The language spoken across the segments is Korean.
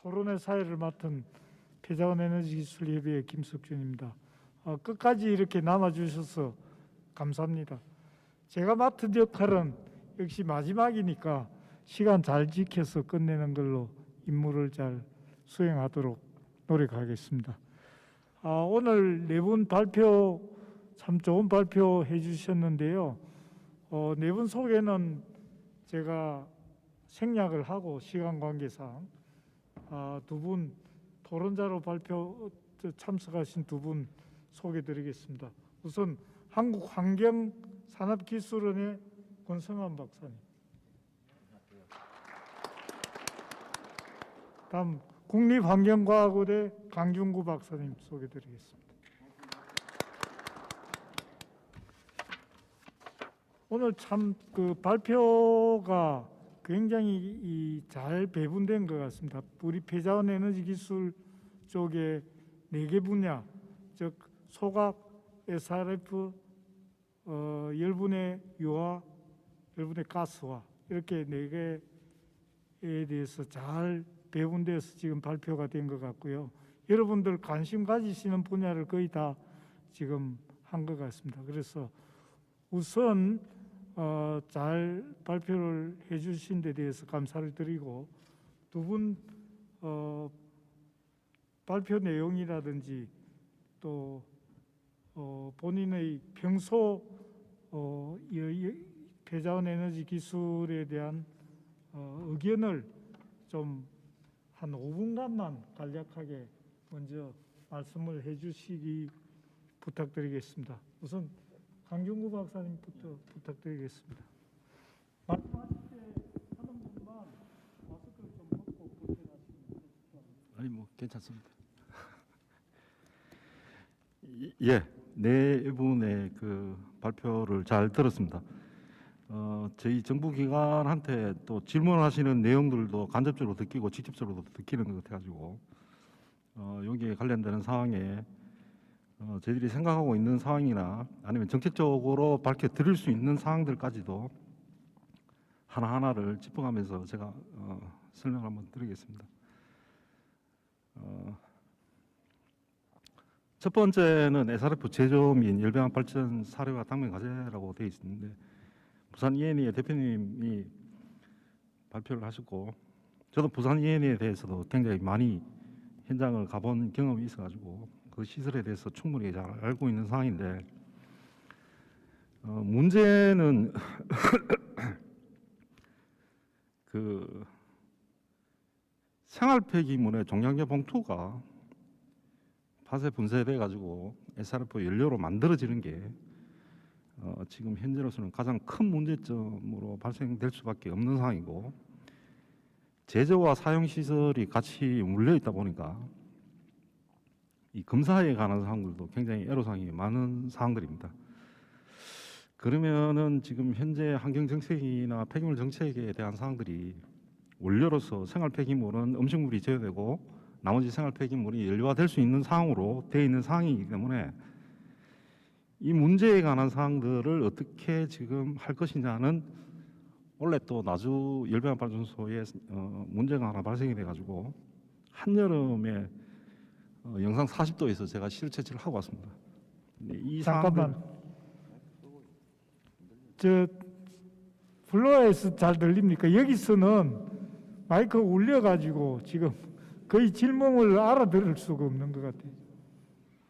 토론회 사회를 맡은 폐자원에너지기술협의회 김석준입니다. 끝까지 이렇게 남아주셔서 감사합니다. 제가 맡은 역할은 역시 마지막이니까 시간 잘 지켜서 끝내는 걸로 임무를 잘 수행하도록 노력하겠습니다. 오늘 네 분 발표 참 좋은 발표 해주셨는데요. 네 분 소개는 제가 생략을 하고 시간 관계상 두 분 토론자로 발표 참석하신 두 분 소개드리겠습니다. 우선 한국환경산업기술원의 권성환 박사님. 다음 국립환경과학원의 강준구 박사님 소개드리겠습니다. 오늘 참 그 발표가 굉장히 잘 배분된 것 같습니다. 우리 폐자원 에너지 기술 쪽에 4개 분야, 즉 소각, SRF, 열분의 유화, 열분의 가스화 이렇게 4개에 대해서 잘 배분돼서 지금 발표가 된 것 같고요. 여러분들 관심 가지시는 분야를 거의 다 지금 한 것 같습니다. 그래서 우선 잘 발표를 해주신 데 대해서 감사를 드리고 두 분 발표 내용이라든지 또 본인의 평소 폐자원 에너지 기술에 대한 의견을 좀 한 5분간만 간략하게 먼저 말씀을 해주시기 부탁드리겠습니다. 우선 강준구 박사님부터 부탁드리겠습니다. 말씀하실 때 하는 분만 마스크를 좀 벗고 불편하시면 좋겠습니다. 아니 괜찮습니다. 예, 네 분의 그 발표를 잘 들었습니다. 저희 정부기관한테 또 질문하시는 내용들도 간접적으로 듣기고 직접적으로도 듣기는 것 같아가지고 여기에 관련되는 사항에 저희들이 생각하고 있는 사항이나 아니면 정책적으로 밝혀드릴 수 있는 사항들까지도 하나하나를 짚어가면서 제가 설명을 한번 드리겠습니다. 첫 번째는 SRF 제조 및 열병합 발전 사료와 당면 과제라고 되어 있는데 부산 ENE의 대표님이 발표를 하셨고 저도 부산 ENE에 대해서도 굉장히 많이 현장을 가본 경험이 있어가지고 그 시설에 대해서 충분히 잘 알고 있는 상황인데 문제는 그 생활 폐기물의 종량제 봉투가 팥에 분쇄돼 가지고 SRF 연료로 만들어지는 게 지금 현재로서는 가장 큰 문제점으로 발생될 수밖에 없는 상황이고 제조와 사용 시설이 같이 물려 있다 보니까 이 검사에 관한 사항들도 굉장히 애로사항이 많은 사항들입니다. 그러면은 지금 현재 환경 정책이나 폐기물 정책에 대한 사항들이 원료로서 생활 폐기물은 음식물이 제외되고 나머지 생활 폐기물이 연료화될 수 있는 상황으로 되어 있는 상황이기 때문에 이 문제에 관한 사항들을 어떻게 지금 할 것이냐는 원래 또 나주 열병합 발전소에 문제가 하나 발생이 돼가지고 한여름에 영상 40도에서 제가 실효 채취를 하고 왔습니다. 이 잠깐만. 저 플로어에서 잘 들립니까? 여기서는 마이크 울려가지고 지금 거의 질문을 알아들을 수가 없는 것 같아요.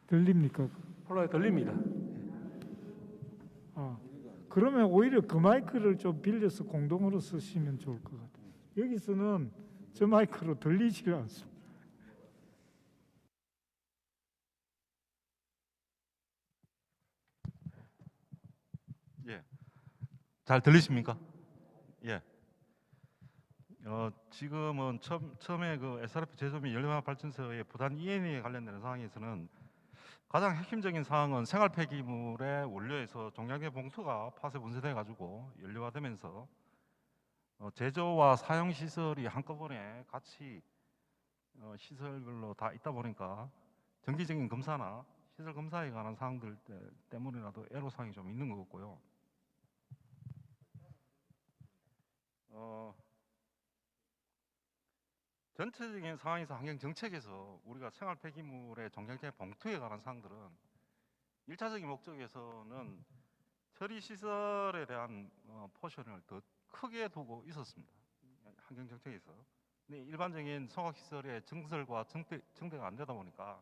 들립니까? 플로어에 들립니다. 그러면 오히려 그 마이크를 좀 빌려서 공동으로 쓰시면 좋을 것 같아요. 여기서는 저 마이크로 들리지가 않습니다. 예, 잘 들리십니까? 예. 지금은 처음에 그 SRF 제조 및 연료화학 발전소의 부산 ENE에 관련되는 상황에서는 가장 핵심적인 사항은 생활 폐기물의 원료에서 종량제 봉투가 팥에 분쇄돼 가지고 연료화되면서 제조와 사용 시설이 한꺼번에 같이 시설별로 다 있다 보니까 정기적인 검사나 시설 검사에 관한 사항들 때문이라도 애로사항이 좀 있는 것 같고요. 전체적인 상황에서 환경 정책에서 우리가 생활 폐기물의 종량제 봉투에 관한 사항들은 1차적인 목적에서는 처리 시설에 대한 포션을 더 크게 두고 있었습니다. 환경 정책에서. 근데 일반적인 성악 시설의 증설과 증대가 안 되다 보니까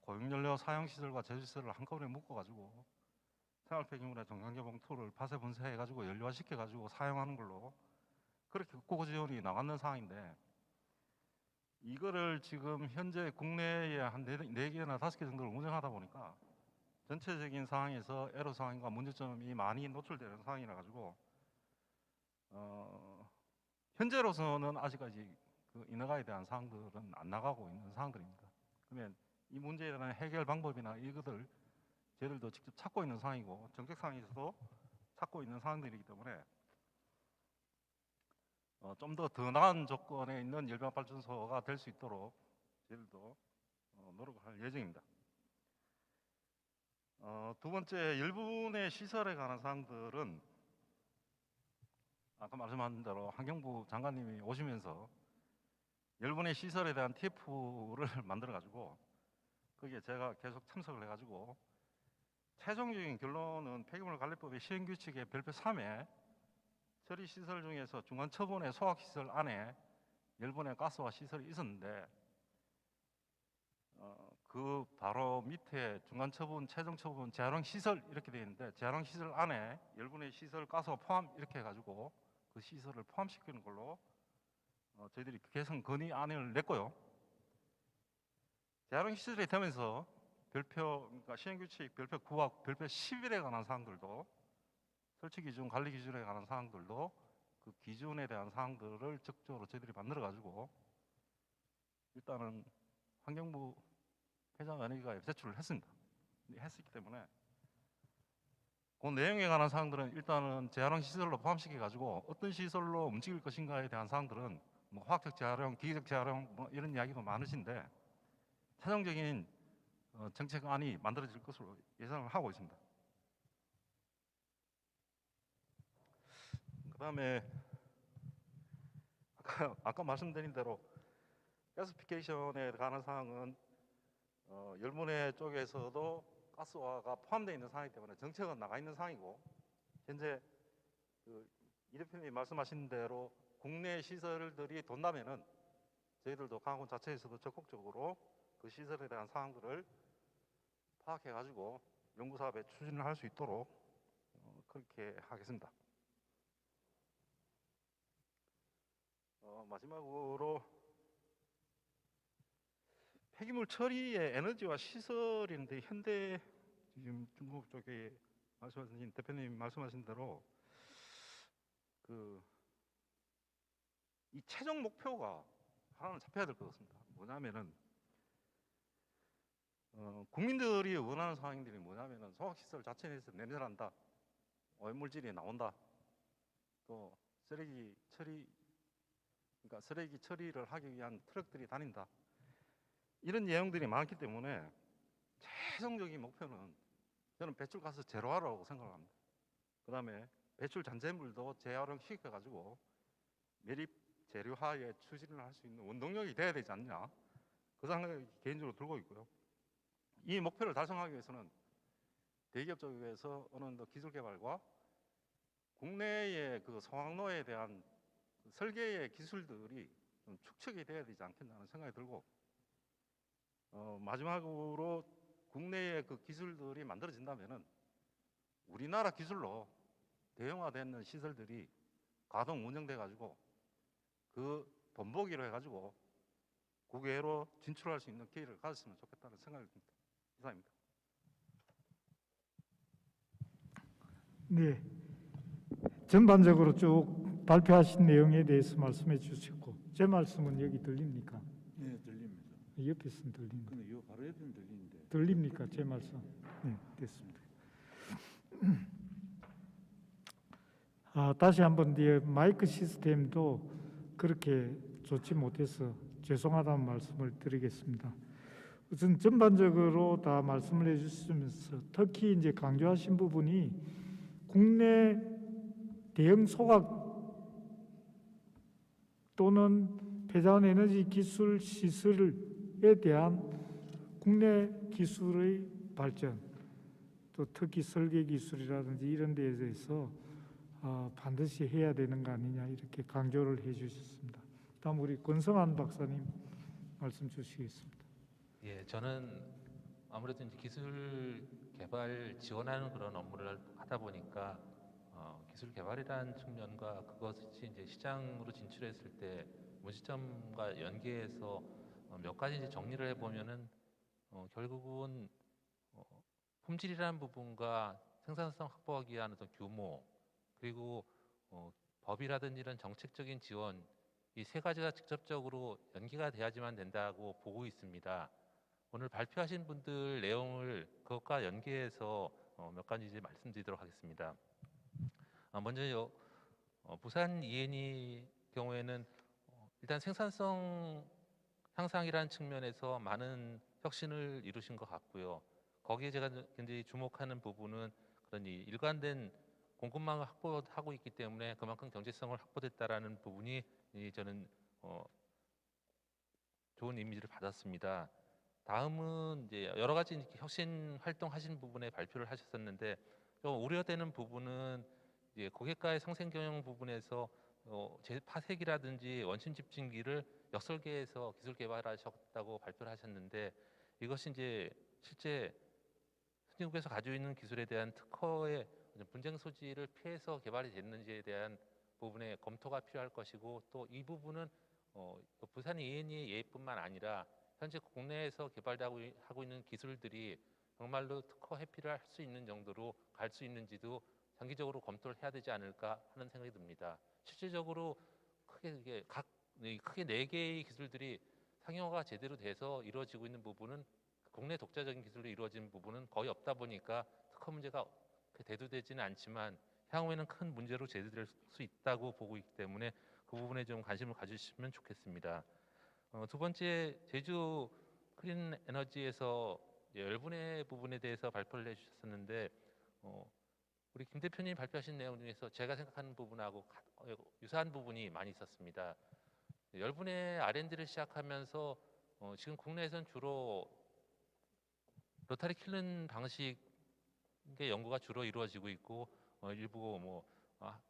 고용연료 사용 시설과 제조 시설을 한꺼번에 묶어가지고 생활 폐기물의 종량제 봉투를 파쇄 분쇄해가지고 연료화시켜가지고 사용하는 걸로 그렇게 국고 지원이 나가는 상황인데, 이거를 지금 현재 국내에 한 4개나 5개 정도를 운영하다 보니까 전체적인 상황에서 애로 상황과 문제점이 많이 노출되는 상황이라 가지고 현재로서는 아직까지 그 인허가에 대한 사항들은 안 나가고 있는 상황들입니다. 그러면 이 문제에 대한 해결 방법이나 이것들 저희들도 직접 찾고 있는 상황이고 정책 상황에서도 찾고 있는 상황들이기 때문에 좀 더 나은 조건에 있는 열병 발전소가 될 수 있도록 저희들도 노력을 할 예정입니다. 두 번째, 열분의 시설에 관한 사항들은 아까 말씀하신 대로 환경부 장관님이 오시면서 열분의 시설에 대한 TF를 만들어 가지고 거기에 제가 계속 참석을 해가지고 최종적인 결론은 폐기물 관리법의 시행규칙의 별표 3에 처리 시설 중에서 중간 처분의 소각 시설 안에 열분의 가스화 시설이 있었는데 그 바로 밑에 중간 처분, 최종 처분, 재활용 시설 이렇게 되어 있는데 재활용 시설 안에 열분의 시설 가스화 포함 이렇게 해가지고 그 시설을 포함시키는 걸로 저희들이 개선 건의안을 냈고요. 재활용 시설이 되면서 그러니까 시행규칙 별표 9와 별표 11에 관한 사항들도 설치 기준, 관리 기준에 관한 사항들도 그 기준에 대한 사항들을 적극적으로 저희들이 만들어 가지고 일단은 환경부 회장연회가 제출을 했습니다. 했기 때문에 그 내용에 관한 사항들은 일단은 재활용 시설로 포함시켜 가지고 어떤 시설로 움직일 것인가에 대한 사항들은 뭐 화학적 재활용, 기계적 재활용 뭐 이런 이야기도 많으신데 최종적인 정책안이 만들어질 것으로 예상을 하고 있습니다. 그다음에 아까 말씀드린 대로 가스피케이션에 관한 사항은 열문회 쪽에서도 가스화가 포함되어 있는 상황이기 때문에 정책은 나가 있는 상황이고 현재 이 대표님이 말씀하신 대로 국내 시설들이 돈다면은 저희들도 강원 자체에서도 적극적으로 그 시설에 대한 사항들을 파악해 가지고 연구 사업에 추진을 할 수 있도록 그렇게 하겠습니다. 마지막으로 폐기물 처리의 에너지와 시설인데 현대 지금 중국 쪽에 말씀하신 대표님 말씀하신 대로 이 최종 목표가 하나는 잡혀야 될 것 같습니다. 뭐냐면은 국민들이 원하는 사항들이 뭐냐면은 소각시설 자체 내에서 냄새 난다, 오염물질이 나온다, 또 쓰레기 처리를 하기 위한 트럭들이 다닌다, 이런 내용들이 많기 때문에 최종적인 목표는 저는 배출가스 제로화라고 생각합니다. 그 다음에 배출 잔재물도 재활용 시켜가지고 매립 재료화에 추진을 할 수 있는 원동력이 돼야 되지 않냐, 그 생각이 개인적으로 들고 있고요. 이 목표를 달성하기 위해서는 대기업 쪽에서 어느 정도 기술 개발과 국내의 그 소각로에 대한 설계의 기술들이 좀 축적이 돼야 되지 않겠냐는 생각이 들고, 마지막으로 국내의 그 기술들이 만들어진다면은 우리나라 기술로 대형화되는 시설들이 가동 운영돼 가지고 그 본보기로 해가지고 국외로 진출할 수 있는 기회를 가졌으면 좋겠다는 생각이 듭니다. 이상입니다. 네, 전반적으로 쭉 발표하신 내용에 대해서 말씀해 주셨고 제 말씀은 여기 들립니까? 네, 들립니다. 옆에서는 들립니다. 근데 요 바로 옆에는 들리는데. 들립니까? 제 말씀? 네, 됐습니다. 다시 한번 마이크 시스템도 그렇게 좋지 못해서 죄송하다는 말씀을 드리겠습니다. 우선 전반적으로 다 말씀을 해주시면서 특히 이제 강조하신 부분이 국내 대형 소각 또는 폐자원 에너지 기술 시설에 대한 국내 기술의 발전, 또 특히 설계 기술이라든지 이런 데에 대해서 반드시 해야 되는 거 아니냐 이렇게 강조를 해주셨습니다. 다음 우리 권성환 박사님 말씀 주시겠습니다. 예, 저는 아무래도 이제 기술 개발 지원하는 그런 업무를 하다 보니까 기술 개발이라는 측면과 그것이 이제 시장으로 진출했을 때 문시점과 연계해서 몇 가지 이제 정리를 해보면은 결국은 품질이라는 부분과 생산성 확보하기 위한 어떤 규모, 그리고 법이라든지 이런 정책적인 지원, 이 세 가지가 직접적으로 연계가 돼야지만 된다고 보고 있습니다. 오늘 발표하신 분들 내용을 그것과 연계해서 몇 가지 이제 말씀드리도록 하겠습니다. 먼저 부산 ENE 경우에는 일단 생산성 향상이라는 측면에서 많은 혁신을 이루신 것 같고요. 거기에 제가 굉장히 주목하는 부분은 그런 이 일관된 공급망을 확보하고 있기 때문에 그만큼 경제성을 확보됐다라는 부분이 저는 좋은 이미지를 받았습니다. 다음은 이제 여러 가지 이렇게 혁신 활동하신 부분에 발표를 하셨었는데 좀 우려되는 부분은 이제 고객과의 상생 경영 부분에서 파색이라든지 원심 집중기를 역설계해서 기술 개발하셨다고 발표를 하셨는데 이것이 이제 실제 선진국에서 가지고 있는 기술에 대한 특허의 분쟁 소지를 피해서 개발이 됐는지에 대한 부분에 검토가 필요할 것이고 또 이 부분은 부산 ENE의 예뿐만 아니라 현재 국내에서 개발하고 있는 기술들이 정말로 특허 회피를 할 수 있는 정도로 갈 수 있는지도 장기적으로 검토를 해야 되지 않을까 하는 생각이 듭니다. 실질적으로 크게 네 개의 기술들이 상용화가 제대로 돼서 이루어지고 있는 부분은 국내 독자적인 기술로 이루어진 부분은 거의 없다 보니까 특허 문제가 대두되지는 않지만 향후에는 큰 문제로 제기될 수 있다고 보고 있기 때문에 그 부분에 좀 관심을 가주시면 좋겠습니다. 두 번째, 제주 클린 에너지에서 열분해 부분에 대해서 발표를 해주셨었는데 우리 김 대표님 발표하신 내용 중에서 제가 생각하는 부분하고 유사한 부분이 많이 있었습니다. 열분해 R&D를 시작하면서 지금 국내에서는 주로 로타리 킬른 방식의 연구가 주로 이루어지고 있고 일부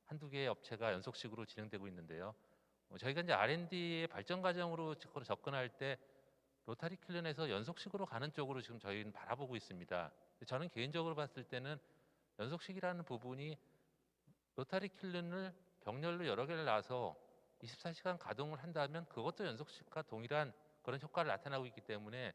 한두 개의 업체가 연속식으로 진행되고 있는데요. 저희가 이제 R&D의 발전 과정으로 접근할 때 로타리 킬른에서 연속식으로 가는 쪽으로 지금 저희는 바라보고 있습니다. 저는 개인적으로 봤을 때는 연속식이라는 부분이 로타리 킬른을 병렬로 여러 개를 놔서 24시간 가동을 한다면 그것도 연속식과 동일한 그런 효과를 나타나고 있기 때문에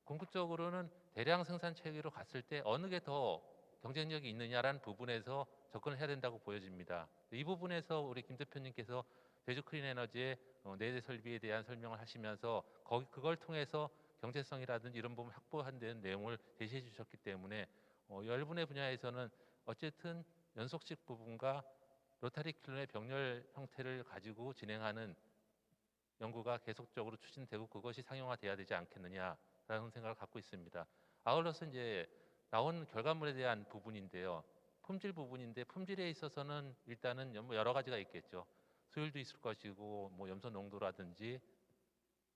궁극적으로는 대량 생산 체계로 갔을 때 어느 게 더 경쟁력이 있느냐라는 부분에서 접근을 해야 된다고 보여집니다. 이 부분에서 우리 김 대표님께서 제주 클린 에너지의 내재 설비에 대한 설명을 하시면서 그걸 통해서 경제성이라든지 이런 부분 확보한다는 내용을 제시해 주셨기 때문에 열분의 분야에서는 어쨌든 연속식 부분과 로타리 킬런의 병렬 형태를 가지고 진행하는 연구가 계속적으로 추진되고 그것이 상용화돼야 되지 않겠느냐라는 생각을 갖고 있습니다. 아울러서 이제 나온 결과물에 대한 부분인데요. 품질 부분인데 품질에 있어서는 일단은 여러 가지가 있겠죠. 수율도 있을 것이고 염소 농도라든지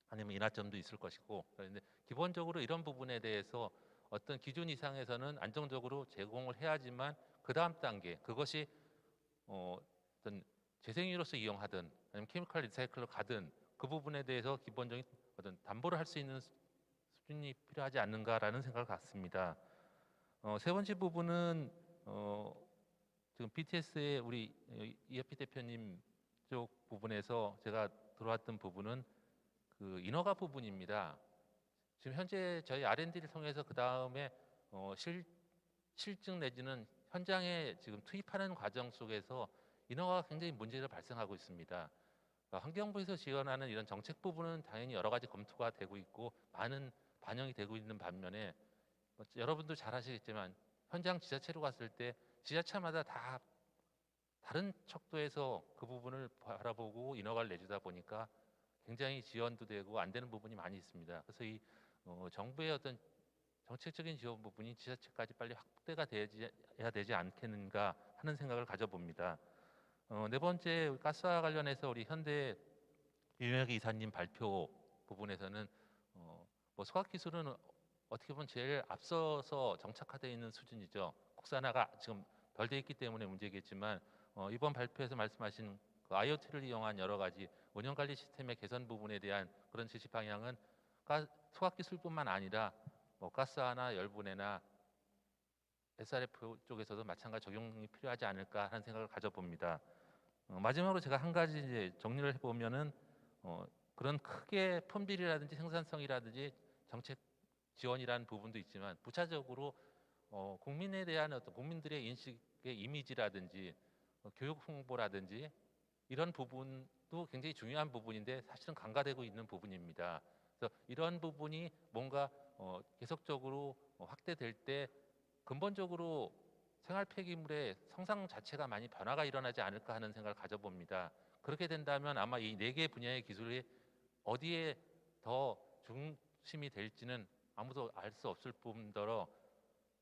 아니면 인하점도 있을 것이고 그런데 기본적으로 이런 부분에 대해서 어떤 기준 이상에서는 안정적으로 제공을 해야지만 그 다음 단계 그것이 어떤 재생유로서 이용하든 아니면 케미컬 리사이클로 가든 그 부분에 대해서 기본적인 어떤 담보를 할 수 있는 수준이 필요하지 않는가라는 생각을 갖습니다. 세 번째 부분은 지금 BTS의 우리 이해피 대표님 쪽 부분에서 제가 들어왔던 부분은 그 인허가 부분입니다. 지금 현재 저희 R&D를 통해서 그 다음에 실증 내지는 현장에 지금 투입하는 과정 속에서 인허가가 굉장히 문제가 발생하고 있습니다. 환경부에서 지원하는 이런 정책 부분은 당연히 여러 가지 검토가 되고 있고 많은 반영이 되고 있는 반면에 여러분도 잘 아시겠지만 현장 지자체로 갔을 때 지자체마다 다 다른 척도에서 그 부분을 바라보고 인허가를 내주다 보니까 굉장히 지연도 되고 안 되는 부분이 많이 있습니다. 그래서 이 정부의 어떤 정책적인 지원 부분이 지자체까지 빨리 확대가 돼야 되지 않겠는가 하는 생각을 가져봅니다. 네 번째 가스와 관련해서 우리 현대 윤혁 이사님 발표 부분에서는 뭐 소각 기술은 어떻게 보면 제일 앞서서 정착화되어 있는 수준이죠. 국산화가 지금 덜 돼 있기 때문에 문제겠지만 이번 발표에서 말씀하신 그 IoT를 이용한 여러 가지 운영 관리 시스템의 개선 부분에 대한 그런 제시 방향은 소각 기술뿐만 아니라 뭐 가스화나 열분해나 SRF 쪽에서도 마찬가지 적용이 필요하지 않을까 하는 생각을 가져봅니다. 마지막으로 제가 한 가지 이제 정리를 해보면은 그런 크게 품질이라든지 생산성이라든지 정책 지원이라는 부분도 있지만 부차적으로 국민에 대한 어떤 국민들의 인식의 이미지라든지 교육 홍보라든지 이런 부분도 굉장히 중요한 부분인데 사실은 간과되고 있는 부분입니다. 그래서 이런 부분이 뭔가 계속적으로 확대될 때 근본적으로 생활 폐기물의 성상 자체가 많이 변화가 일어나지 않을까 하는 생각을 가져봅니다. 그렇게 된다면 아마 이 네 개 분야의 기술이 어디에 더 중심이 될지는 아무도 알 수 없을 뿐더러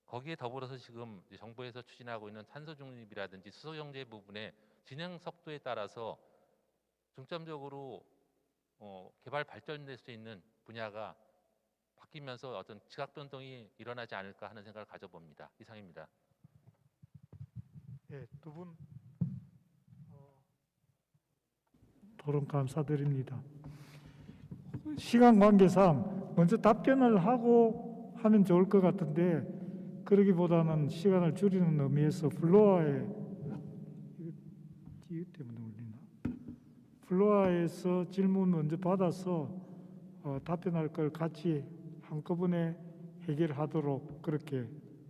거기에 더불어서 지금 이제 정부에서 추진하고 있는 탄소 중립이라든지 수소 경제 부분의 진행 속도에 따라서 중점적으로 개발 발전될 수 있는 분야가 바뀌면서 어떤 지각 변동이 일어나지 않을까 하는 생각을 가져봅니다. 이상입니다. 예, 두 분 토론 감사드립니다. 시간 관계상 먼저 답변을 하고 하면 좋을 것 같은데 그러기보다는 시간을 줄이는 의미에서 플로아에 이거 때문에 울리나? 플로아에서 질문 먼저 받아서 답변할 걸 같이 한꺼번에 해결하도록 그렇게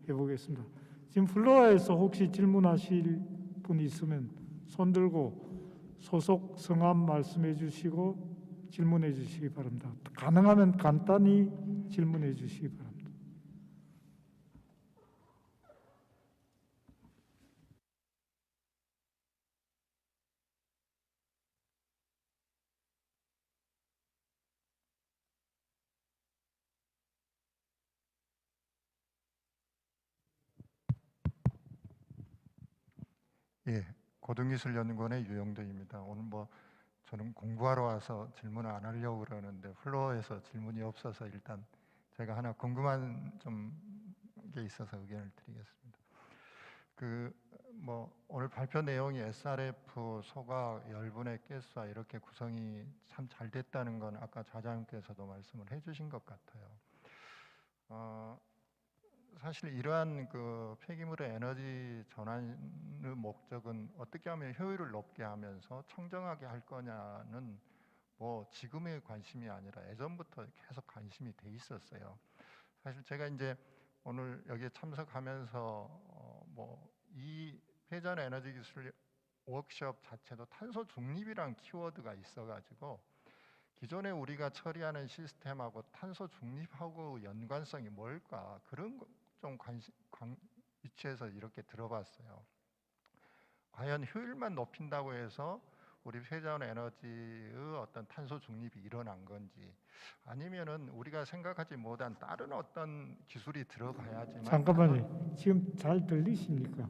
해보겠습니다. 지금 플로아에서 혹시 질문하실 분이 있으면 손 들고 소속 성함 말씀해 주시고 질문해 주시기 바랍니다. 가능하면 간단히 질문해 주시기 바랍니다. 예, 고등기술연구원의 유영도입니다. 오늘 뭐 저는 공부하러 와서 질문을 안 하려고 그러는데 플로어에서 질문이 없어서 일단 제가 하나 궁금한 좀 게 있어서 의견을 드리겠습니다. 그 뭐 오늘 발표 내용이 SRF, 소각, 열분해, 가스화 이렇게 구성이 참 잘 됐다는 건 아까 좌장님께서도 말씀을 해주신 것 같아요. 사실 이러한 그 폐기물의 에너지 전환의 목적은 어떻게 하면 효율을 높게 하면서 청정하게 할 거냐는 뭐 지금의 관심이 아니라 예전부터 계속 관심이 돼 있었어요. 사실 제가 이제 오늘 여기에 참석하면서 뭐 이 회전 에너지 기술 워크숍 자체도 탄소 중립이란 키워드가 있어가지고 기존에 우리가 처리하는 시스템하고 탄소 중립하고 연관성이 뭘까 그런 좀 위치에서 이렇게 들어봤어요. 과연 효율만 높인다고 해서 우리 회전 에너지의 어떤 탄소 중립이 일어난 건지 아니면은 우리가 생각하지 못한 다른 어떤 기술이 들어가야지만 잠깐만요. 지금 잘 들리십니까?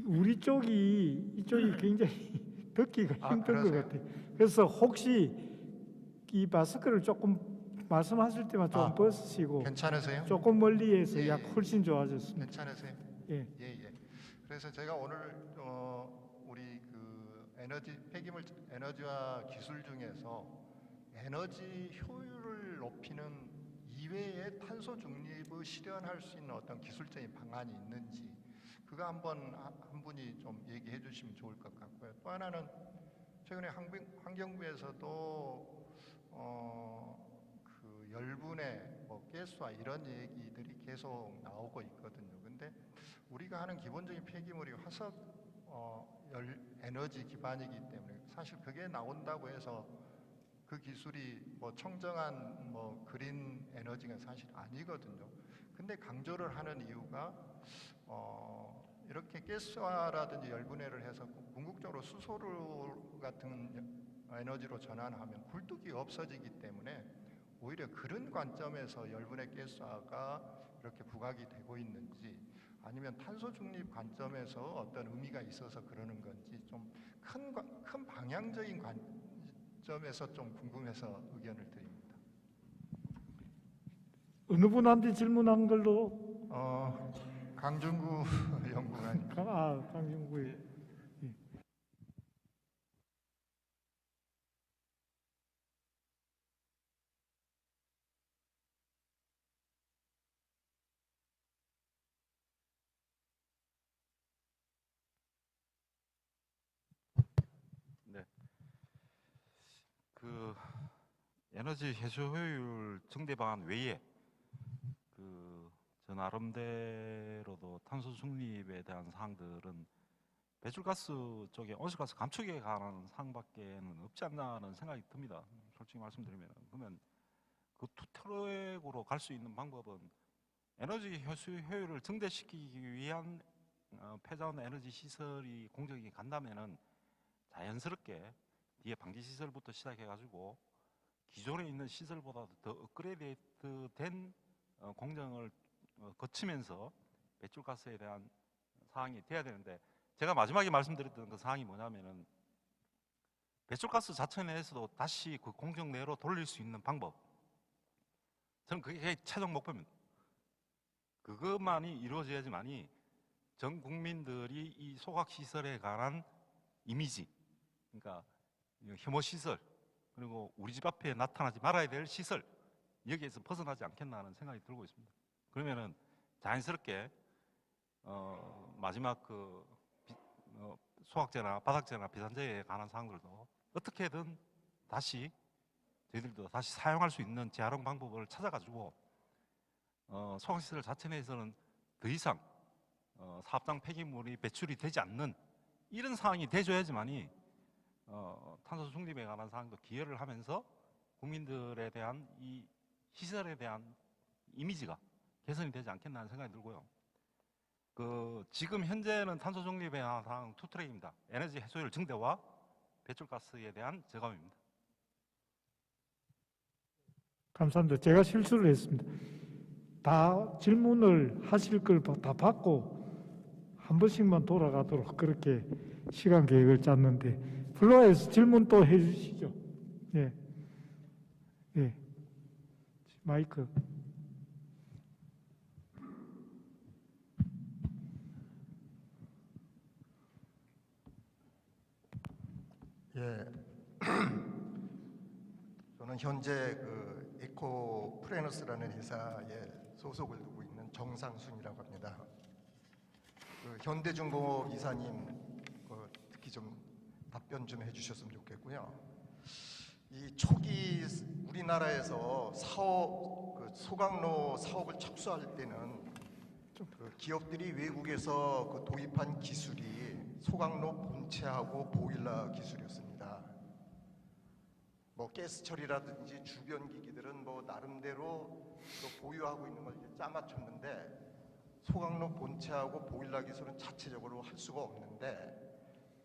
우리 쪽이 이쪽이 굉장히 듣기가 힘든 것 그러세요? 같아요. 그래서 혹시 이 마스크를 조금 말씀하실 때만 좀 벗으시고 괜찮으세요? 조금 멀리에서 예, 약 예. 훨씬 좋아졌습니다. 괜찮으세요? 예. 예. 그래서 제가 오늘 우리 그 폐기물 에너지와 기술 중에서 에너지 효율을 높이는 이외의 탄소 중립을 실현할 수 있는 어떤 기술적인 방안이 있는지 그거 한번 한 분이 좀 얘기해 주시면 좋을 것 같고요. 또 하나는 최근에 환경부에서도 그 열분해, 뭐 가스화 이런 얘기들이 계속 나오고 있거든요. 근데 우리가 하는 기본적인 폐기물이 화석 에너지 기반이기 때문에 사실 그게 나온다고 해서 그 기술이 뭐 청정한 뭐 그린 에너지가 사실 아니거든요. 근데 강조를 하는 이유가 이렇게 가스화라든지 열분해를 해서 궁극적으로 수소를 같은 에너지로 전환하면 굴뚝이 없어지기 때문에 오히려 그런 관점에서 열분해 가스화가 이렇게 부각이 되고 있는지 아니면 탄소 중립 관점에서 어떤 의미가 있어서 그러는 건지 좀 큰 방향적인 점에서 좀 궁금해서 의견을 드립니다. 어느 분한테 질문한 걸로? 강준구 연구관. 강진구에. 네. 그 에너지 해소 효율 증대 방안 외에 저 나름대로도 탄소 중립에 대한 사항들은 배출가스 쪽에 온실가스 감축에 관한 사항밖에는 없지 않나는 생각이 듭니다. 솔직히 말씀드리면 그러면 그 투트랙으로 갈 수 있는 방법은 에너지 해소 효율을 증대시키기 위한 폐자원 에너지 시설이 공정이 간다면은 자연스럽게 뒤에 방지 시설부터 시작해가지고 기존에 있는 시설보다도 더 업그레이드된 공정을 거치면서 배출가스에 대한 사항이 돼야 되는데, 제가 마지막에 말씀드렸던 그 사항이 뭐냐면은 배출가스 자체 내에서도 다시 그 공정 내로 돌릴 수 있는 방법, 저는 그게 최종 목표입니다. 그것만이 이루어져야지만이 전 국민들이 이 소각시설에 관한 이미지, 그러니까 혐오 시설, 그리고 우리 집 앞에 나타나지 말아야 될 시설, 여기에서 벗어나지 않겠나 하는 생각이 들고 있습니다. 그러면은 자연스럽게 마지막 소각제나 바닥재나 비산재에 관한 사항들도 어떻게든 다시 저희들도 다시 사용할 수 있는 재활용 방법을 찾아가지고 소각시설 자체 내에서는 더 이상 사업장 폐기물이 배출이 되지 않는 이런 상황이 돼줘야지만이 탄소 중립에 관한 사항도 기여를 하면서 국민들에 대한 이 시설에 대한 이미지가 개선이 되지 않겠나 하는 생각이 들고요. 지금 현재는 탄소 중립에 관한 사항 투 트랙입니다. 에너지 해소율 증대와 배출가스에 대한 저감입니다. 감사합니다. 제가 실수를 했습니다. 다 질문을 하실 걸 다 받고 한 번씩만 돌아가도록 그렇게 시간 계획을 짰는데, 플로어에서 질문 또 해주시죠. 예, 예, 마이크. 예, 저는 현재 그 에코프레너스라는 회사에 소속을 두고 있는 정상순이라고 합니다. 현대중공업 이사님 특히 좀 답변 좀 해주셨으면 좋겠고요. 이 초기 우리나라에서 소각로 사업을 착수할 때는 기업들이 외국에서 도입한 기술이 소각로 본체하고 보일러 기술이었습니다. 가스 처리라든지 주변 기기들은 나름대로 보유하고 있는 걸 이제 짜맞췄는데, 소각로 본체하고 보일러 기술은 자체적으로 할 수가 없는데,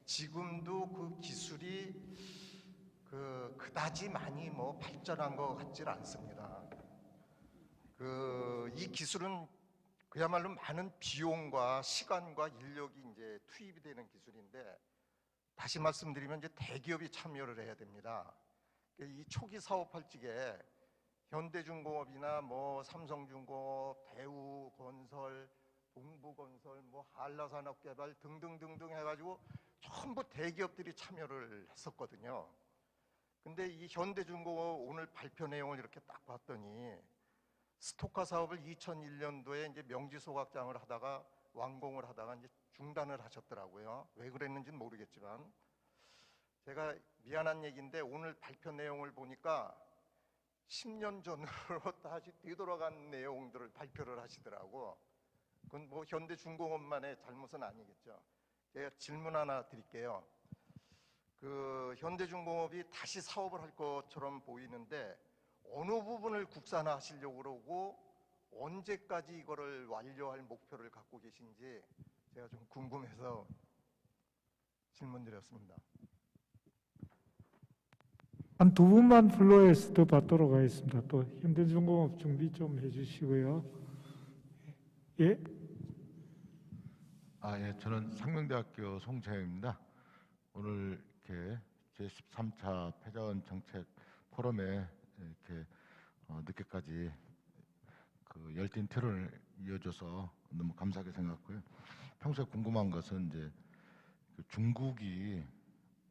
지금도 그 기술이 그다지 많이 발전한 것 같질 않습니다. 이 기술은 그야말로 많은 비용과 시간과 인력이 이제 투입이 되는 기술인데, 다시 말씀드리면 이제 대기업이 참여를 해야 됩니다. 이 초기 사업할 적에 현대중공업이나 삼성중공업, 대우건설, 동부건설, 한라산업개발 등등등등 해가지고 전부 대기업들이 참여를 했었거든요. 근데 이 현대중공업 오늘 발표 내용을 이렇게 딱 봤더니 스토카 사업을 2001년도에 이제 명지소각장을 하다가 완공을 하다가 이제 중단을 하셨더라고요. 왜 그랬는지는 모르겠지만, 제가 미안한 얘기인데 오늘 발표 내용을 보니까 10년 전으로 다시 되돌아간 내용들을 발표를 하시더라고. 그건 현대중공업만의 잘못은 아니겠죠. 제가 질문 하나 드릴게요. 현대중공업이 다시 사업을 할 것처럼 보이는데 어느 부분을 국산화하시려고 그러고 언제까지 이거를 완료할 목표를 갖고 계신지 제가 좀 궁금해서 질문드렸습니다. 한 두 분만 플로어에서 더 받도록 하겠습니다. 또 현대중공업 준비 좀 해주시고요. 예? 예, 저는 상명대학교 송차영입니다. 오늘 이렇게 제13차 폐자원 정책 포럼에 이렇게 늦게까지 그 열띤 토론을 이어줘서 너무 감사하게 생각했고요. 평소에 궁금한 것은 이제 그 중국이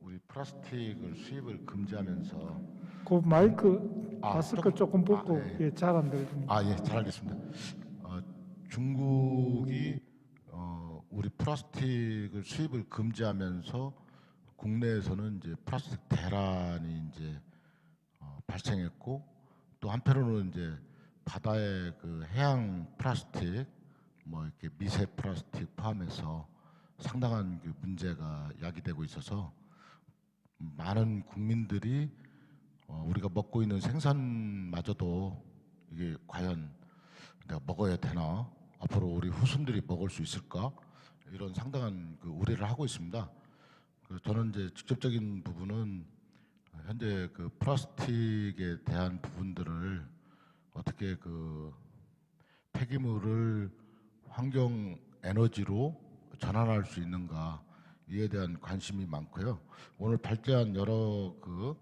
우리 플라스틱을 수입을 금지하면서 그 마이크 아, 마스크 조금 벗고 예. 예, 잘 안 들립니다. 예, 잘 알겠습니다. 중국이 우리 플라스틱을 수입을 금지하면서 국내에서는 이제 플라스틱 대란이 이제 발생했고, 또 한편으로는 이제 바다의 그 해양 플라스틱, 뭐 이렇게 미세 플라스틱 포함해서 상당한 그 문제가 야기되고 있어서 많은 국민들이 우리가 먹고 있는 생선마저도 이게 과연 내가 먹어야 되나, 앞으로 우리 후손들이 먹을 수 있을까, 이런 상당한 그 우려를 하고 있습니다. 저는 이제 직접적인 부분은 현재 그 플라스틱에 대한 부분들을 어떻게 그 폐기물을 환경 에너지로 전환할 수 있는가, 이에 대한 관심이 많고요. 오늘 발제한 여러 그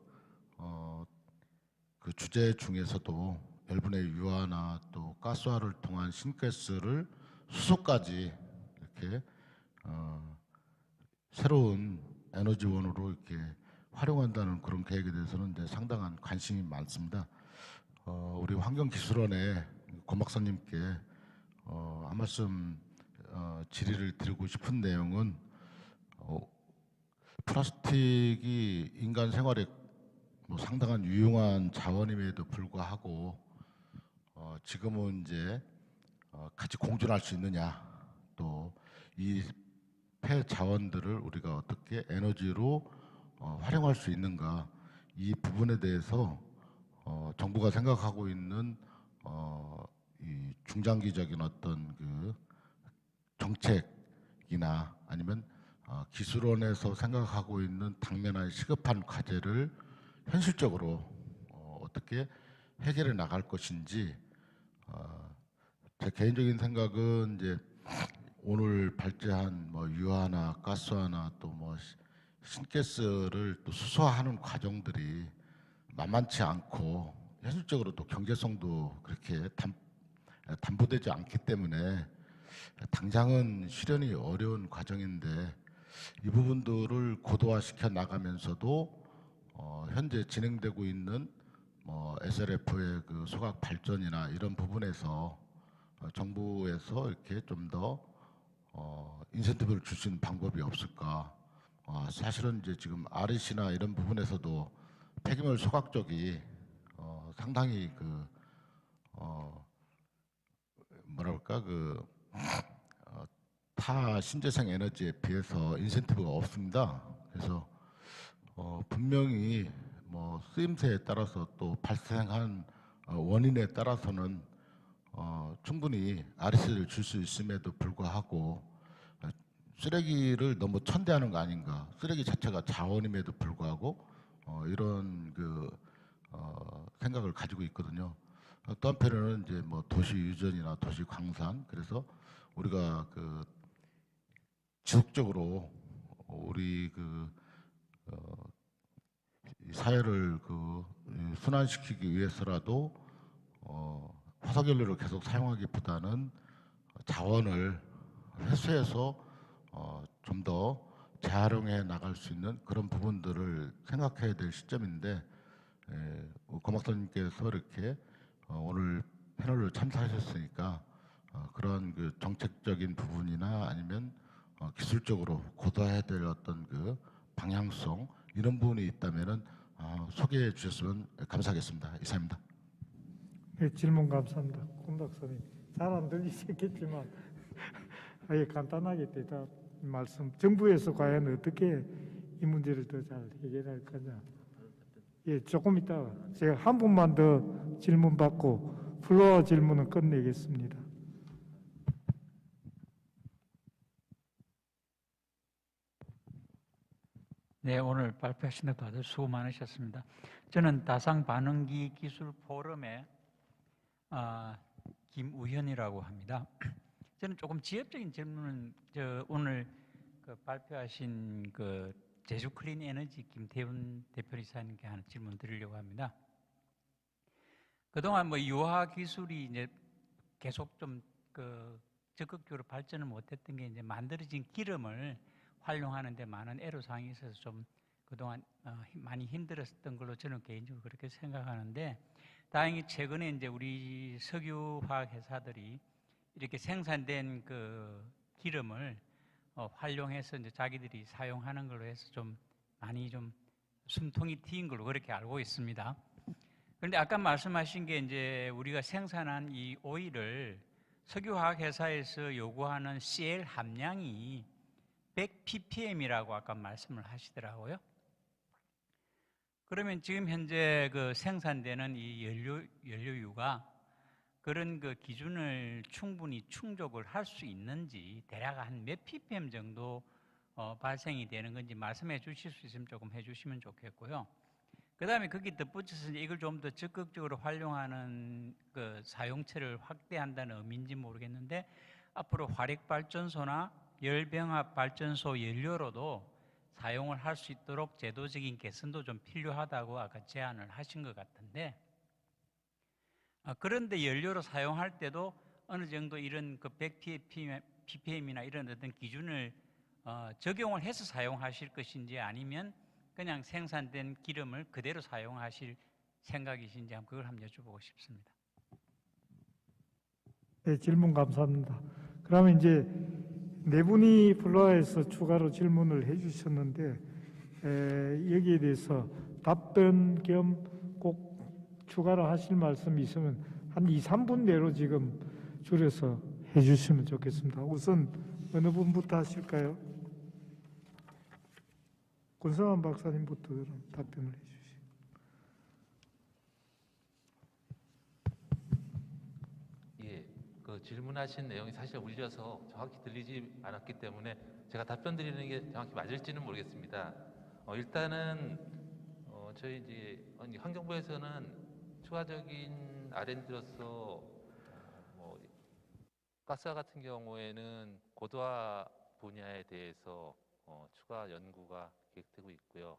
주제 중에서도 열분의 유화나 또 가스화를 통한 신가스를 수소까지 이렇게 새로운 에너지원으로 이렇게 활용한다는 그런 계획에 대해서는 이제 상당한 관심이 많습니다. 우리 환경기술원의 권 박사님께 한 말씀 질의를 드리고 싶은 내용은, 플라스틱이 인간 생활에 뭐 상당한 유용한 자원임에도 불구하고 지금은 이제 같이 공존할 수 있느냐, 또 이 폐 자원들을 우리가 어떻게 에너지로 활용할 수 있는가, 이 부분에 대해서 정부가 생각하고 있는 이 중장기적인 어떤 그 정책이나 아니면 기술원에서 생각하고 있는 당면한 시급한 과제를 현실적으로 어떻게 해결해 나갈 것인지, 제 개인적인 생각은 이제 오늘 발제한 뭐 유화나 가스화나 또 뭐 신가스를 또 수소화하는 과정들이 만만치 않고 현실적으로 또 경제성도 그렇게 담보되지 않기 때문에 당장은 실현이 어려운 과정인데, 이 부분들을 고도화시켜 나가면서도 현재 진행되고 있는 뭐 SRF의 그 소각 발전이나 이런 부분에서 정부에서 이렇게 좀 더 인센티브를 줄 수 있는 방법이 없을까. 사실은 이제 지금 REC나 이런 부분에서도 폐기물 소각 쪽이 상당히 그 뭐랄까 그 타 신재생 에너지에 비해서 인센티브가 없습니다. 그래서 분명히 뭐 쓰임새에 따라서 또 발생한 원인에 따라서는 충분히 RS를 줄 수 있음에도 불구하고 쓰레기를 너무 천대하는 거 아닌가. 쓰레기 자체가 자원임에도 불구하고 이런 그 생각을 가지고 있거든요. 또 한편으로는 이제 뭐 도시 유전이나 도시 광산, 그래서 우리가 그 지속적으로 우리 이 사회를 그 순환시키기 위해서라도 화석연료를 계속 사용하기보다는 자원을 회수해서 좀 더 재활용해 나갈 수 있는 그런 부분들을 생각해야 될 시점인데, 권 박사님께서 이렇게 오늘 패널을 참석하셨으니까 그런 그 정책적인 부분이나 아니면 기술적으로 고도화해야 될 어떤 그 방향성, 이런 부분이 있다면은 소개해 주셨으면 감사하겠습니다. 이상입니다. 네, 질문 감사합니다. 권 박사님 잘 안 들리셨겠지만 아예 간단하게 대답 말씀. 정부에서 과연 어떻게 이 문제를 더 잘 해결할 거냐. 예, 조금 이따 제가 한 분만 더 질문 받고 플로어 질문은 끝내겠습니다. 네, 오늘 발표하신 다들 수고 많으셨습니다. 저는 다상반응기 기술 포럼의 김우현이라고 합니다. 저는 조금 지엽적인 질문은 오늘 그 발표하신 그 제주 클린 에너지 김태훈 대표이사님께 하나 질문 드리려고 합니다. 그동안 뭐 유화 기술이 이제 계속 좀 적극적으로 발전을 못했던 게 이제 만들어진 기름을 활용하는데 많은 애로사항이 있어서 좀 그동안 많이 힘들었던 걸로 저는 개인적으로 그렇게 생각하는데, 다행히 최근에 이제 우리 석유화학 회사들이 이렇게 생산된 그 기름을 활용해서 이제 자기들이 사용하는 걸로 해서 좀 많이 좀 숨통이 트인 걸로 그렇게 알고 있습니다. 그런데 아까 말씀하신 게 이제 우리가 생산한 이 오일을 석유화학 회사에서 요구하는 CL 함량이 100 ppm이라고 아까 말씀을 하시더라고요. 그러면 지금 현재 그 생산되는 이 연료유가 그런 그 기준을 충분히 충족을 할 수 있는지, 대략 한 몇 ppm 정도 발생이 되는 건지 말씀해 주실 수 있으면 조금 해주시면 좋겠고요. 그 다음에 거기 덧붙여서 이걸 좀 더 적극적으로 활용하는 그 사용처를 확대한다는 의미인지 모르겠는데, 앞으로 화력발전소나 열병합발전소 연료로도 사용을 할 수 있도록 제도적인 개선도 좀 필요하다고 아까 제안을 하신 것 같은데, 그런데 연료로 사용할 때도 어느 정도 이런 그 100 ppm이나 이런 어떤 기준을 적용을 해서 사용하실 것인지, 아니면 그냥 생산된 기름을 그대로 사용하실 생각이신지 그걸 한번 여쭤보고 싶습니다. 네, 질문 감사합니다. 그러면 이제 네 분이 플로아에서 추가로 질문을 해주셨는데, 여기에 대해서 답변 겸 꼭 추가로 하실 말씀이 있으면 한 2, 3분 내로 지금 줄여서 해주시면 좋겠습니다. 우선 어느 분부터 하실까요? 권성환 박사님부터 그럼 답변을 해주시죠. 예, 그 질문하신 내용이 사실 울려서 정확히 들리지 않았기 때문에 제가 답변 드리는 게 정확히 맞을지는 모르겠습니다. 일단은 저희 이제 환경부에서는 추가적인 R&D로서 뭐 가스와 같은 경우에는 고도화 분야에 대해서 추가 연구가 계획되고 있고요.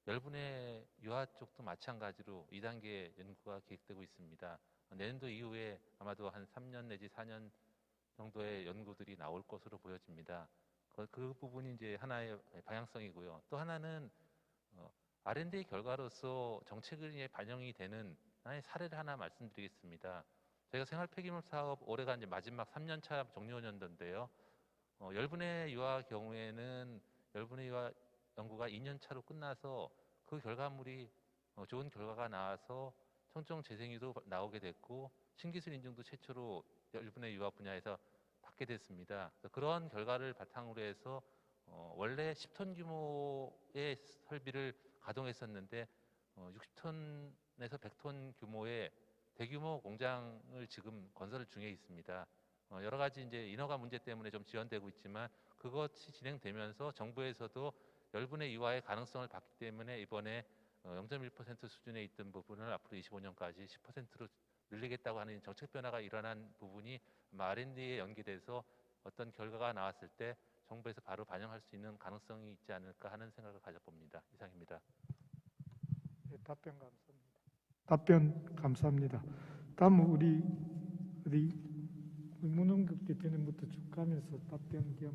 열분해 유화 쪽도 마찬가지로 2단계 연구가 계획되고 있습니다. 내년도 이후에 아마도 한 3년 내지 4년 정도의 연구들이 나올 것으로 보여집니다. 그 부분이 이제 하나의 방향성이고요. 또 하나는 R&D 결과로서 정책에 반영이 되는 하나의 사례를 하나 말씀드리겠습니다. 저희가 생활 폐기물 사업 올해가 이제 마지막 3년차 종료 연도인데요. 열분해 유화 경우에는 열분해 유화 연구가 2년 차로 끝나서 그 결과물이 좋은 결과가 나와서 청정 재생유도 나오게 됐고 신기술 인증도 최초로 열분해 유화 분야에서 받게 됐습니다. 그런 결과를 바탕으로 해서 원래 10톤 규모의 설비를 가동했었는데 60톤에서 100톤 규모의 대규모 공장을 지금 건설 중에 있습니다. 여러 가지 이제 인허가 문제 때문에 좀 지연되고 있지만 그것이 진행되면서 정부에서도 열분해 유화의 가능성을 봤기 때문에 이번에 0.1% 수준에 있던 부분을 앞으로 25년까지 10%로 늘리겠다고 하는 정책 변화가 일어난 부분이 R&D에 연계돼서 어떤 결과가 나왔을 때 정부에서 바로 반영할 수 있는 가능성이 있지 않을까 하는 생각을 가져봅니다. 이상입니다. 네, 답변 감사합니다. 다음 우리 문홍국 대표님부터 쭉 가면서 답변 겸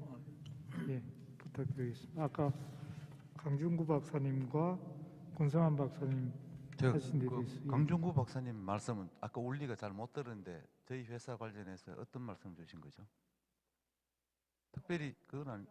부탁드리겠습니다. 아까 강준구 박사님과 권성환 박사님 하신 데 대해서 강준구 박사님 말씀은 아까 울리가 잘 못 들었는데 저희 회사 관련해서 어떤 말씀 주신 거죠? 특별히 그건 아니.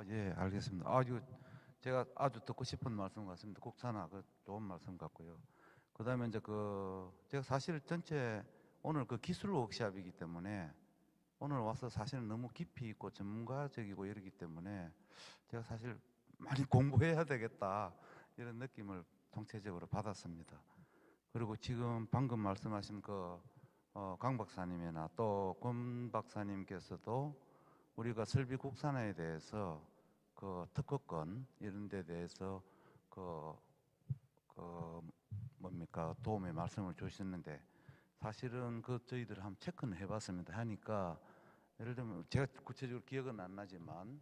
예, 알겠습니다. 이거 제가 아주 듣고 싶은 말씀 같습니다. 국산화 그 좋은 말씀 같고요. 그다음에 이제 제가 사실 전체 오늘 그 기술 워크숍이기 때문에 오늘 와서 사실은 너무 깊이 있고 전문가적이고 이러기 때문에 제가 사실 많이 공부해야 되겠다 이런 느낌을 통체적으로 받았습니다. 그리고 지금 방금 말씀하신 강 박사님이나 또 권 박사님께서도 우리가 설비 국산화에 대해서 그 특허권 이런 데 대해서 뭡니까 도움의 말씀을 주셨는데 사실은 저희들 한번 체크는 해봤습니다. 하니까 예를 들면 제가 구체적으로 기억은 안 나지만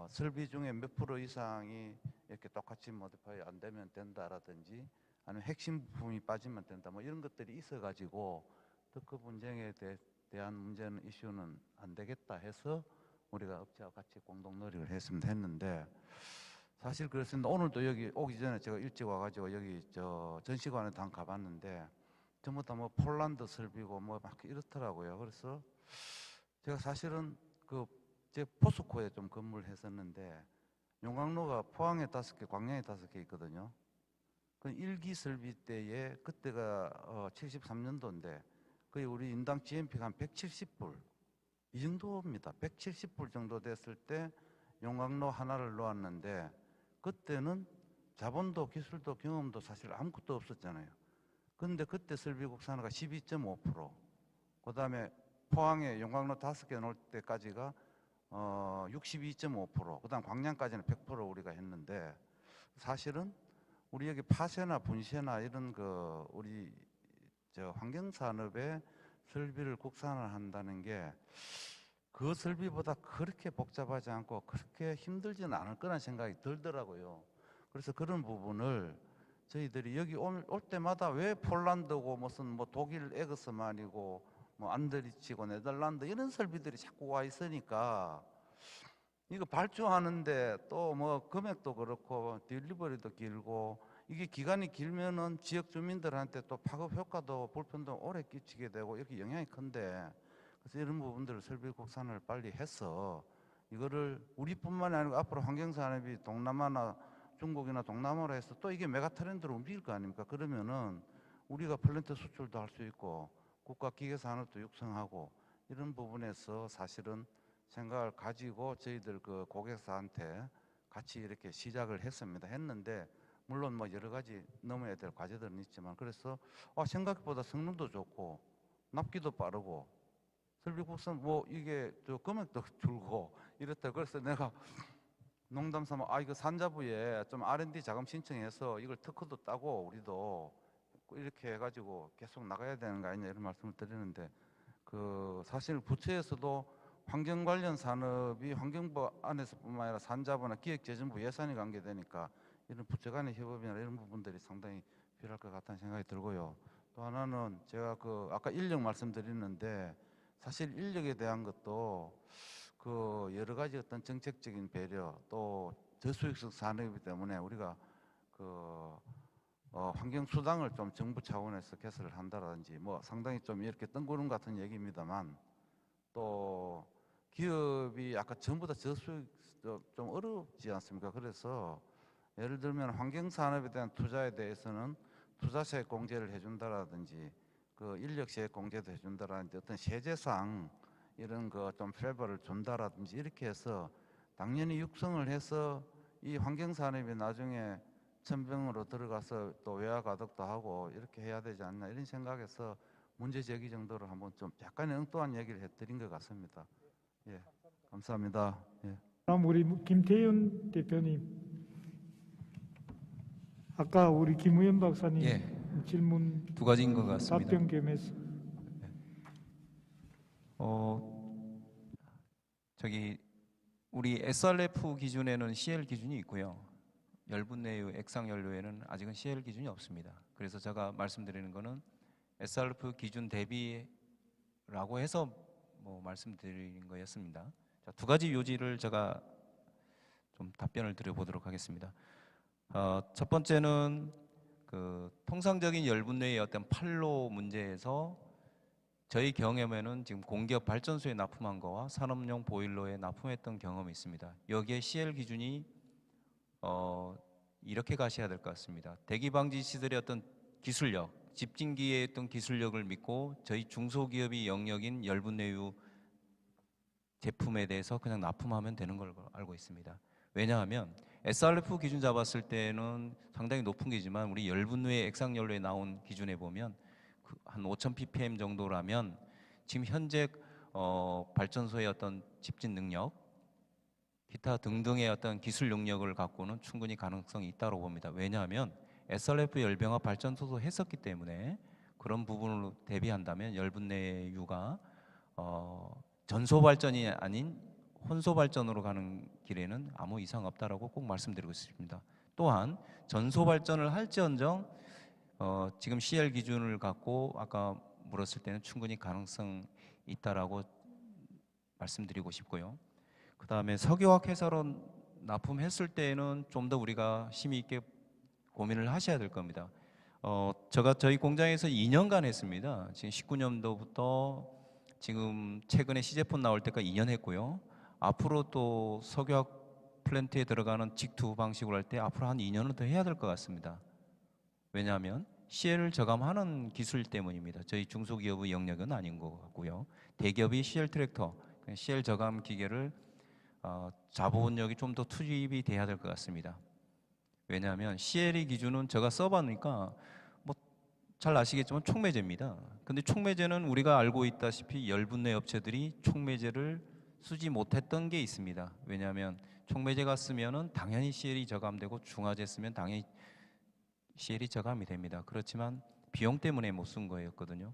설비 중에 몇 프로 이상이 이렇게 똑같이 모디파이 안 되면 된다라든지 아니면 핵심 부품이 빠지면 된다 뭐 이런 것들이 있어가지고 특허 분쟁에 대한 문제는 이슈는 안 되겠다 해서 우리가 업체와 같이 공동 노력을 했는데 사실 그렇습니다. 오늘도 여기 오기 전에 제가 일찍 와가지고 여기 전시관에 다 가봤는데 전부 다 뭐 폴란드 설비고 뭐 막 이렇더라고요. 그래서 제가 사실은 제 포스코에 좀 근무를 했었는데 용광로가 포항에 5개, 광양에 5개 있거든요. 그 1기 설비 때에 그때가 73년도인데 거의 우리 인당 GMP가 한 170불 이 정도입니다. 170불 정도 됐을 때 용광로 하나를 놓았는데 그때는 자본도 기술도 경험도 사실 아무것도 없었잖아요. 그런데 그때 설비 국산화가 12.5%, 그 다음에 포항에 용광로 5개 놓을 때까지가 62.5%, 그 다음 광양까지는 100% 우리가 했는데 사실은 우리 여기 파쇄나 분쇄나 이런 우리 환경산업의 설비를 국산화한다는 게 그 설비보다 그렇게 복잡하지 않고 그렇게 힘들지는 않을 거라는 생각이 들더라고요. 그래서 그런 부분을 저희들이 여기 올 때마다 왜 폴란드고 무슨 뭐 독일 에그스만이고 뭐 안드리치고 네덜란드 이런 설비들이 자꾸 와 있으니까 이거 발주하는데 또 뭐 금액도 그렇고 딜리버리도 길고 이게 기간이 길면은 지역 주민들한테 또 파급 효과도 불편도 오래 끼치게 되고 이렇게 영향이 큰데 그래서 이런 부분들을 설비 국산을 빨리 해서 이거를 우리뿐만이 아니고 앞으로 환경산업이 동남아나 중국이나 동남아로 해서 또 이게 메가트렌드로 움직일 거 아닙니까? 그러면은 우리가 플랜트 수출도 할 수 있고 국가 기계 산업도 육성하고 이런 부분에서 사실은 생각을 가지고 저희들 고객사한테 같이 이렇게 시작을 했는데 물론 뭐 여러 가지 넘어야 될 과제들은 있지만 그래서 생각보다 성능도 좋고 납기도 빠르고 설비 국산 뭐 이게 금액도 줄고 이렇다. 그래서 내가 농담 삼아 이거 산자부에 좀 R&D 자금 신청해서 이걸 특허도 따고 우리도 이렇게 해가지고 계속 나가야 되는 거 아니냐 이런 말씀을 드리는데 사실 부처에서도 환경 관련 산업이 환경부 안에서뿐만 아니라 산자부나 기획재정부 예산이 관계되니까 이런 부처 간의 협업이나 이런 부분들이 상당히 필요할 것 같다는 생각이 들고요. 또 하나는 제가 아까 인력 말씀드렸는데 사실 인력에 대한 것도 여러 가지 어떤 정책적인 배려 또 저수익성 산업이기 때문에 우리가 환경 수당을 좀 정부 차원에서 개설을 한다든지 뭐 상당히 좀 이렇게 뜬구름 같은 얘기입니다만 또 기업이 아까 전부 다 저수익 좀 어렵지 않습니까? 그래서 예를 들면 환경 산업에 대한 투자에 대해서는 투자세 공제를 해준다라든지 인력세 공제도 해준다라든지 어떤 세제상 이런 좀 페이버를 준다라든지 이렇게 해서 당연히 육성을 해서 이 환경 산업이 나중에 천병으로 들어가서 또 외화 가덕도 하고 이렇게 해야 되지 않나 이런 생각에서 문제 제기 정도로 한번 좀 약간의 엉뚱한 얘기를 해드린 것 같습니다. 예, 감사합니다. 예. 다음 우리 김태윤 대표님. 아까 우리 김우현 박사님 질문 두 가지인 것 같습니다. 답변 겸해서 우리 SRF 기준에는 CL 기준이 있고요. 열분 내의 액상 연료에는 아직은 CL 기준이 없습니다. 그래서 제가 말씀드리는 거는 SRF 기준 대비라고 해서 말씀드린 거였습니다. 자, 두 가지 요지를 제가 좀 답변을 드려보도록 하겠습니다. 첫 번째는 통상적인 열분 내의 어떤 판로 문제에서 저희 경험에는 지금 공기업 발전소에 납품한 거와 산업용 보일러에 납품했던 경험이 있습니다. 여기에 CL 기준이 이렇게 가셔야 될 것 같습니다. 대기 방지 시설의 어떤 기술력, 집진기의 어떤 기술력을 믿고 저희 중소기업이 영역인 열분 내유 제품에 대해서 그냥 납품하면 되는 걸 알고 있습니다. 왜냐하면 SRF 기준 잡았을 때는 상당히 높은 기지만 우리 열분외 액상연료에 나온 기준에 보면 한 5,000 ppm 정도라면 지금 현재 발전소의 어떤 집진 능력, 기타 등등의 어떤 기술 능력을 갖고는 충분히 가능성이 있다고 봅니다. 왜냐하면 SRF 열병합 발전소도 했었기 때문에 그런 부분으로 대비한다면 열분내유가 전소 발전이 아닌 혼소 발전으로 가는 길에는 아무 이상 없다라고 꼭 말씀드리고 싶습니다. 또한 전소 발전을 할지언정 지금 CL 기준을 갖고 아까 물었을 때는 충분히 가능성 있다라고 말씀드리고 싶고요. 그 다음에 석유화학 회사로 납품했을 때는 좀 더 우리가 심의 있게 고민을 하셔야 될 겁니다. 제가 저희 공장에서 2년간 했습니다. 지금 19년도부터 지금 최근에 시제품 나올 때까지 2년 했고요. 앞으로 또 석유화학 플랜트에 들어가는 직투 방식으로 할 때 앞으로 한 2년은 더 해야 될 것 같습니다. 왜냐하면 CL을 저감하는 기술 때문입니다. 저희 중소기업의 영역은 아닌 것 같고요. 대기업이 CL 트랙터, CL 저감 기계를 자본력이 좀 더 투입이 돼야 될 것 같습니다. 왜냐하면 CL의 기준은 제가 써봤으니까 뭐 잘 아시겠지만 촉매제입니다. 근데 촉매제는 우리가 알고 있다시피 열분내 업체들이 촉매제를 쓰지 못했던 게 있습니다. 왜냐하면 촉매제가 쓰면은 당연히 CL이 저감되고 중화제 쓰면 당연히 CL이 저감이 됩니다. 그렇지만 비용 때문에 못 쓴 거였거든요.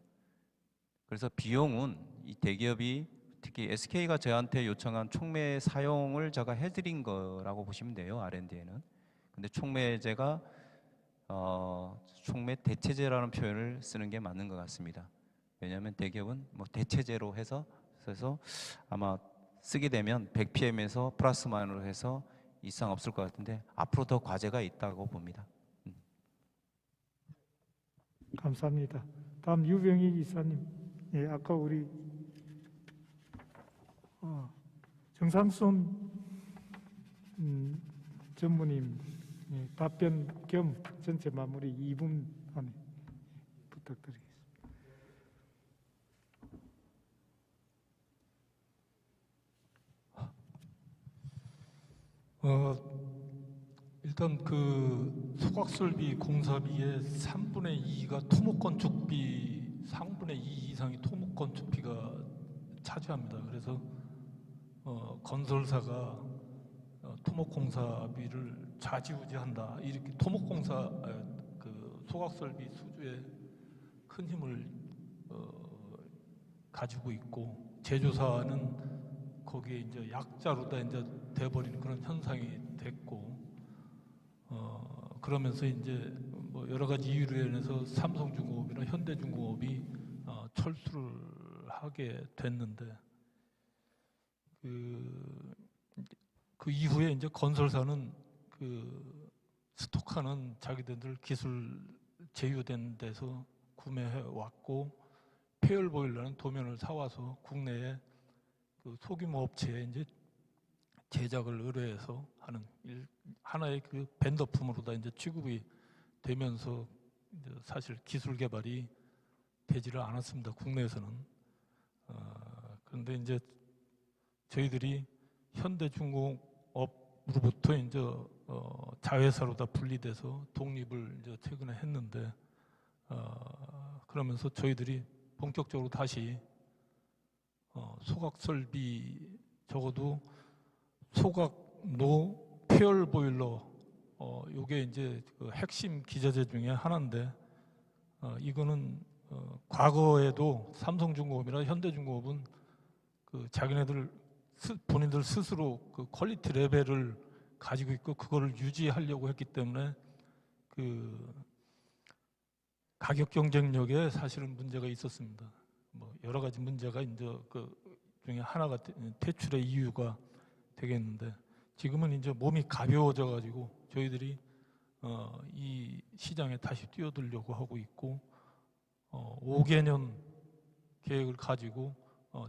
그래서 비용은 이 대기업이 특히 SK가 저한테 요청한 촉매 사용을 제가 해드린 거라고 보시면 돼요. R&D에는. 근데 촉매제가 촉매 대체제라는 표현을 쓰는 게 맞는 것 같습니다. 왜냐하면 대기업은 뭐 대체제로 해서 아마 쓰게 되면 100pm에서 플러스 마이너스로 해서 이상 없을 것 같은데 앞으로 더 과제가 있다고 봅니다. 감사합니다. 다음 유병희 이사님. 예, 아까 우리 정상순 전무님 답변 겸 전체 마무리 2분 안에 부탁드리겠습니다. 일단 그 소각설비 공사비의 3분의 2가 토목건축비, 3분의 2 이상이 토목건축비가 차지합니다. 그래서 건설사가 토목공사비를 좌지우지한다. 이렇게 그 소각설비 수주에 큰 힘을 가지고 있고 제조사는 거기에 이제 약자로 다 이제 돼버리는 그런 현상이 됐고 그러면서 이제 뭐 여러 가지 이유로 인해서 삼성중공업이나 현대중공업이 철수를 하게 됐는데 그 이후에 이제 건설사는 그 스톡하는 자기들 기술 제휴된 데서 구매해 왔고 폐열 보일러는 도면을 사와서 국내에 그 소규모 업체에 이제 제작을 의뢰해서 하는 하나의 그 벤더품으로 다 이제 취급이 되면서 이제 사실 기술 개발이 되지를 않았습니다. 국내에서는. 그런데 이제 저희들이 현대중공업으로부터 이제 자회사로 다 분리돼서 독립을 이제 최근에 했는데 그러면서 저희들이 본격적으로 다시 소각설비 적어도 소각노 폐열 보일러 요게 이제 그 핵심 기자재 중에 하나인데 이거는 과거에도 삼성중공업이나 현대중공업은 그 자기네들 본인들 스스로 그 퀄리티 레벨을 가지고 있고 그거를 유지하려고 했기 때문에 그 가격 경쟁력에 사실은 문제가 있었습니다. 뭐 여러 가지 문제가 이제 그 중에 하나가 퇴출의 이유가 되겠는데 지금은 이제 몸이 가벼워져 가지고 저희들이 이 시장에 다시 뛰어들려고 하고 있고 5개년 계획을 가지고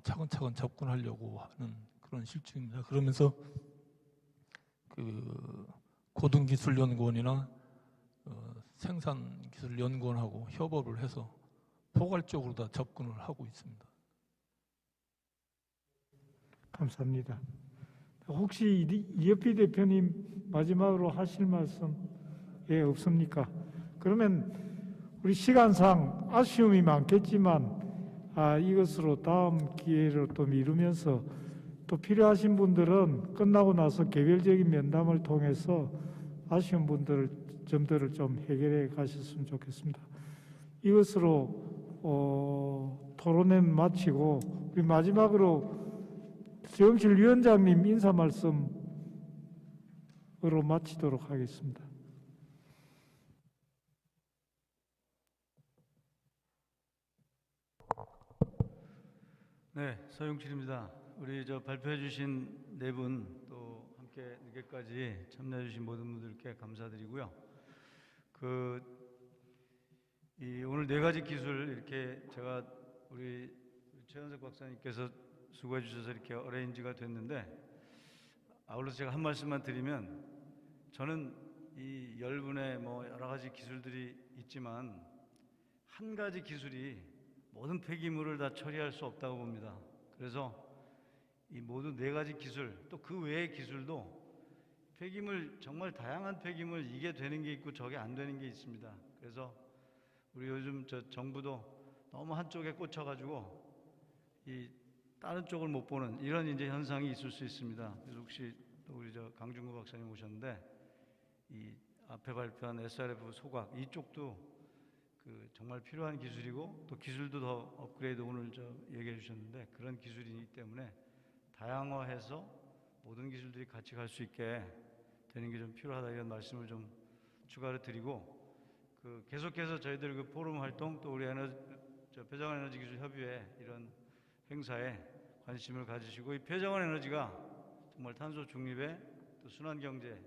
차근차근 접근하려고 하는 그런 실증입니다. 그러면서 그 고등기술연구원이나 생산기술연구원하고 협업을 해서 포괄적으로 다 접근을 하고 있습니다. 감사합니다. 혹시 이어피 대표님 마지막으로 하실 말씀 없습니까? 그러면 우리 시간상 아쉬움이 많겠지만 이것으로 다음 기회를 또 미루면서 또 필요하신 분들은 끝나고 나서 개별적인 면담을 통해서 아쉬운 점들을 좀 해결해 가셨으면 좋겠습니다. 이것으로 토론회는 마치고 우리 마지막으로 정실 위원장님 인사 말씀으로 마치도록 하겠습니다. 네, 서용칠입니다. 우리 발표해 주신 네 분 또 함께 늦게까지 참여해 주신 모든 분들께 감사드리고요. 오늘 네 가지 기술 이렇게 제가 우리 최현석 박사님께서 수고해 주셔서 이렇게 어레인지가 됐는데, 아울러서 제가 한 말씀만 드리면, 저는 이 10분의 여러 가지 기술들이 있지만 한 가지 기술이 모든 폐기물을 다 처리할 수 없다고 봅니다. 그래서 이 모든 네 가지 기술, 또 그 외의 기술도 폐기물, 정말 다양한 폐기물, 이게 되는 게 있고 저게 안 되는 게 있습니다. 그래서 우리 요즘 정부도 너무 한쪽에 꽂혀가지고 이 다른 쪽을 못 보는 이런 이제 현상이 있을 수 있습니다. 그래서 혹시 또 우리 강준구 박사님 오셨는데, 이 앞에 발표한 SRF 소각 이쪽도 정말 필요한 기술이고, 또 기술도 더 업그레이드 오늘 얘기해 주셨는데, 그런 기술이기 때문에 다양화해서 모든 기술들이 같이 갈 수 있게 되는 게 좀 필요하다, 이런 말씀을 좀 추가로 드리고, 계속해서 저희들 포럼 활동, 또 우리 폐자원 에너지 기술 협의회 이런 행사에 관심을 가지시고, 이 폐자원 에너지가 정말 탄소 중립에 또 순환 경제,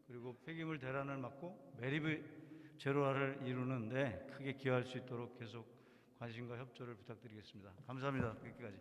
그리고 폐기물 대란을 막고 매립의 제로화를 이루는 데 크게 기여할 수 있도록 계속 관심과 협조를 부탁드리겠습니다. 감사합니다. 여기까지.